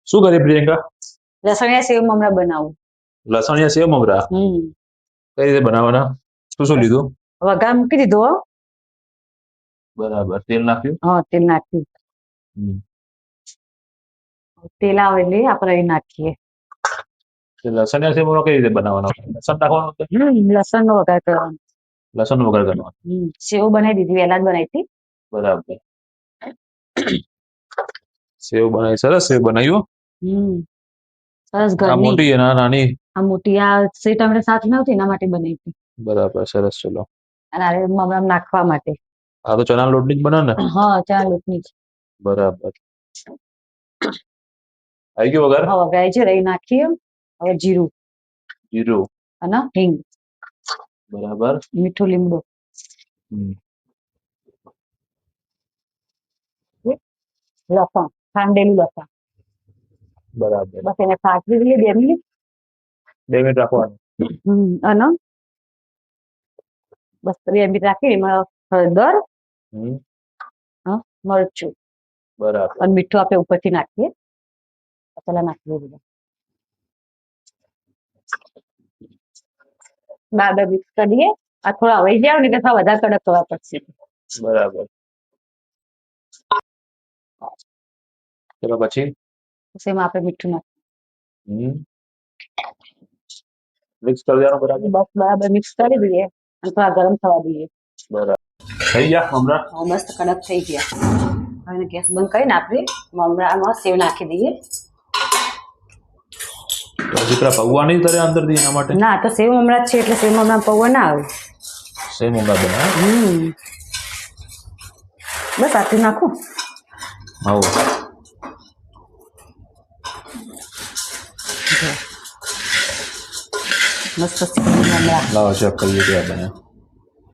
શું કરે પ્રિયંકા? લસણિયા સેવ મમરા બનાવું. લસણિયા સેવ મમરા કઈ રીતે બનાવવાના? શું શું લીધું? વઘાર મૂકી દીધો હો. બરાબર, તેલ નાખ્યું? હા, તેલ નાખ્યું. તેલ આવે એટલે આપણે એ નાખીએ. લસણિયા સેવ મમરા કઈ રીતે બનાવવાના? લસણ નાખવાનું? લસણ નો વઘાર કરવાનો. લસણ વગર કરવાનો. સેવ બનાવી દીધી, વહેલા જ બનાવી હતી. બરાબર, સેવ બનાવી. સરસ સેવ બનાવ્યું. સરસ આ ઘરની. મોટી ના નાની? આ મોટી આ સે ટમેટા સાથે નહોતી એના માટે બનાવી હતી. બરાબર, સરસ. ચલો. અને આ મમરા નાખવા માટે. આ તો ચણા લોટની જ બને ને? હા, ચણા લોટની જ. બરાબર. આવી ગયું વઘાર? હા, વઘાર છે. રહી નાખીએ. હવે જીરું. જીરું અને હિંગ. બરાબર. મીઠું, લીમડો. લસણ, ખાંડેલું લસણ. બરાબર. બસ એને સાચવી લઈએ 2 મિનિટ. 2 મિનિટ રાખવાનું. અને બસ 2 મિનિટ રાખી એમાં હળદર, મરચું. બરાબર. અને મીઠું આપણે ઉપરથી નાખીએ. મસાલા નાખીએ બધા. બાર મિક્સ કરીએ. આ થોડા વહી જાવ ને એટલે થોડા વધારે કડક કરવા પડશે. બરાબર. ચલો પછી એમાં આપણે મીઠું નાખીએ. મિક્સ કરી દેવાનું બરાબર. બસ બરાબર મિક્સ કરી દઈએ અને થોડા ગરમ થવા દઈએ. બરાબર. થઈ ગયા મમરા? હા, મસ્ત કડક થઈ ગયા. હવે ગેસ બંધ કરીને આપણે મમરામાં સેવ નાખી દઈએ. દીકરા પૌવા નહીં તરે અંદરથી એના માટે? ના, તો સેવ મમરા છે એટલે સેવ મમરા પૌવા ના આવે. સેવ મમરા બનાવે? બસ આટલું નાખું. હા. મસ્ત સેવ મમરા. લાવો ચેક કરીએ ત્યાં બને.